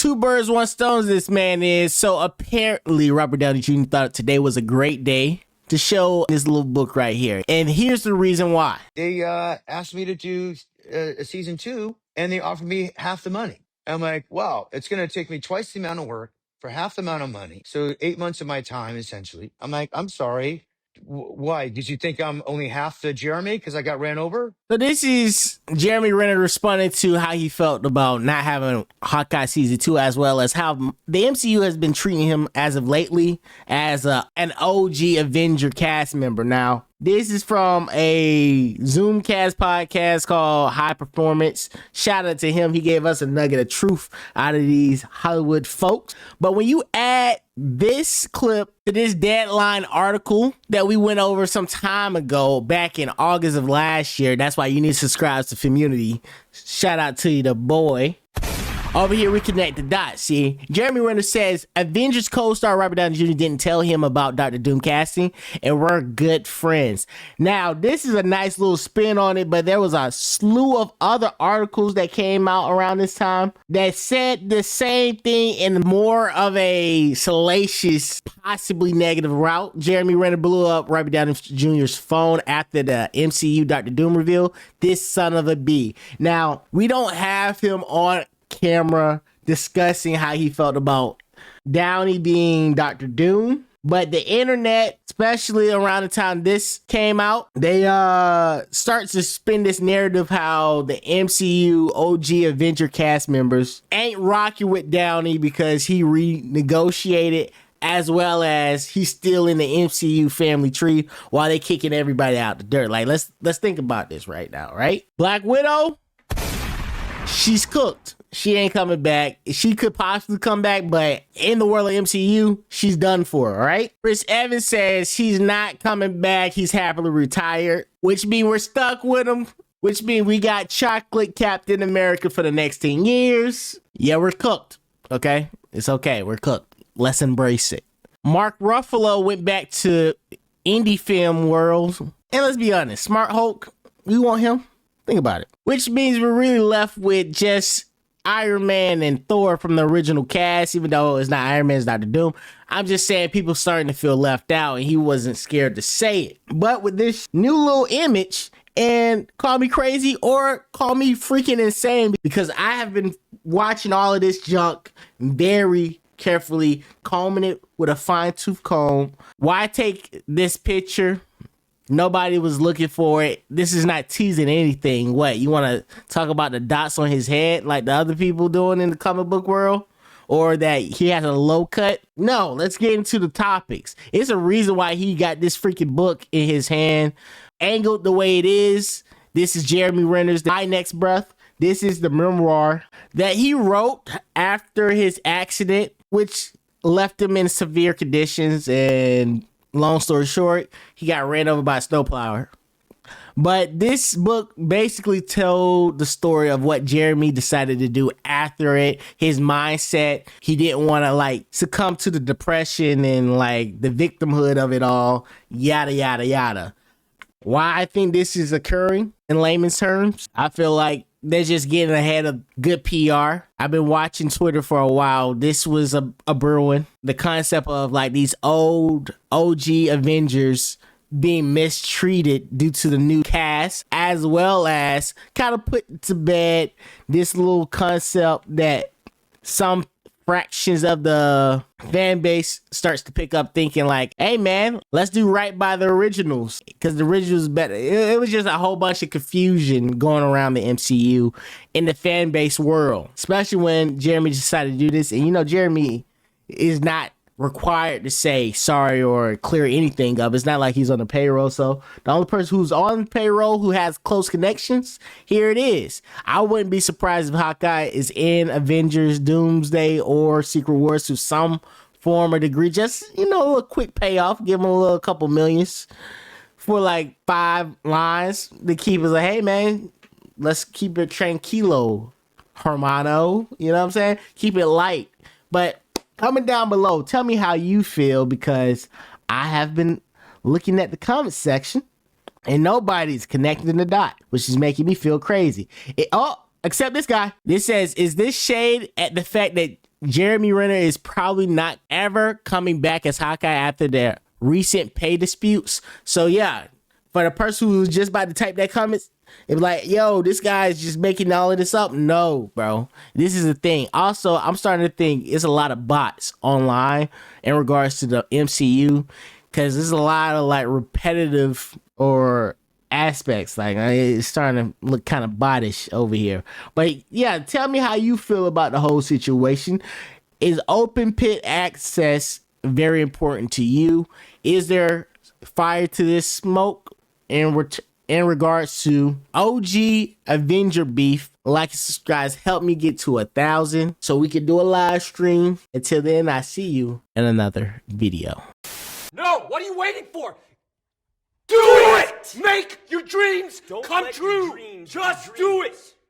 Two birds, one stone this man is. So apparently Robert Downey Jr. thought today was a great day to show this little book right here. And here's the reason why. They asked me to do a season 2, and they offered me half the money. I'm like, wow, it's going to take me twice the amount of work for half the amount of money. So 8 months of my time, essentially. I'm like, I'm sorry. Why? Did you think I'm only half the Jeremy because I got ran over? So this is Jeremy Renner responding to how he felt about not having Hawkeye season 2, as well as how the MCU has been treating him as of lately as an OG Avenger cast member. Now, this is from a Zoomcast podcast called High Performance. Shout out to him. He gave us a nugget of truth out of these Hollywood folks. But when you add this clip to this Deadline article that we went over some time ago, back in August of last year, that's why you need to subscribe to FILMMUNITY. Shout out to you, the boy. Over here, we connect the dots, see? Jeremy Renner says Avengers co-star Robert Downey Jr. didn't tell him about Dr. Doom casting and we're good friends. Now, this is a nice little spin on it, but there was a slew of other articles that came out around this time that said the same thing in more of a salacious, possibly negative route. Jeremy Renner blew up Robert Downey Jr.'s phone after the MCU Dr. Doom reveal. This son of a B. Now, we don't have him on camera discussing how he felt about Downey being Dr. Doom, but the internet, especially around the time this came out, they start to spin this narrative how the MCU OG Avenger cast members ain't rocking with Downey because he renegotiated, as well as he's still in the MCU family tree while they kicking everybody out the dirt. Like, let's think about this right now, right? Black Widow, she's cooked. She ain't coming back. She could possibly come back, but in the world of MCU, she's done for, all right? Chris Evans says he's not coming back. He's happily retired, which means we're stuck with him, which means we got chocolate Captain America for the next 10 years. Yeah, we're cooked, okay? It's okay. We're cooked. Let's embrace it. Mark Ruffalo went back to indie film world. And let's be honest, Smart Hulk, we want him. Think about it. Which means we're really left with just Iron Man and Thor from the original cast, even though it's not Iron Man, it's Dr. Doom. I'm just saying people starting to feel left out, and he wasn't scared to say it. But with this new little image, and call me crazy or call me freaking insane, because I have been watching all of this junk very carefully, combing it with a fine-tooth comb. Why take this picture? Nobody was looking for it. This is not teasing anything. What, you want to talk about the dots on his head like the other people doing in the comic book world? Or that he has a low cut? No, let's get into the topics. It's a reason why he got this freaking book in his hand, angled the way it is. This is Jeremy Renner's My Next Breath. This is the memoir that he wrote after his accident, which left him in severe conditions, and long story short, he got ran over by a snowplower. But this book basically told the story of what Jeremy decided to do after it, his mindset. He didn't want to succumb to the depression and the victimhood of it all, yada, yada, yada. Why I think this is occurring in layman's terms, I feel like they're just getting ahead of good PR. I've been watching Twitter for a while. This was a brewing. The concept of these old OG Avengers being mistreated due to the new cast, as well as kind of put to bed this little concept that some fractions of the fan base starts to pick up, thinking hey man, let's do right by the originals because the originals better. It was just a whole bunch of confusion going around the MCU in the fan base world, especially when Jeremy decided to do this. And Jeremy is not required to say sorry or clear anything up. It's not like he's on the payroll. So the only person who's on payroll who has close connections, here it is. I wouldn't be surprised if Hawkeye is in Avengers Doomsday or Secret Wars to some form or degree. Just, a little quick payoff. Give him a little couple millions for 5 lines to keep us hey man, let's keep it tranquilo, hermano. You know what I'm saying? Keep it light. But comment down below, tell me how you feel, because I have been looking at the comment section and nobody's connecting the dot, which is making me feel crazy. Except this guy. This says, is this shade at the fact that Jeremy Renner is probably not ever coming back as Hawkeye after their recent pay disputes. So yeah, for the person who was just about to type that comments, it was like, yo, this guy's just making all of this up. No, bro. This is the thing. Also, I'm starting to think it's a lot of bots online in regards to the MCU, because there's a lot of like repetitive or aspects. Like it's starting to look kind of bottish over here. But yeah, tell me how you feel about the whole situation. Is open pit access very important to you? Is there fire to this smoke in regards to OG Avenger beef? Like and subscribe, help me get to 1,000 so we can do a live stream. Until then, I see you in another video. No, what are you waiting for? Do it! Make your dreams come true! Just do it!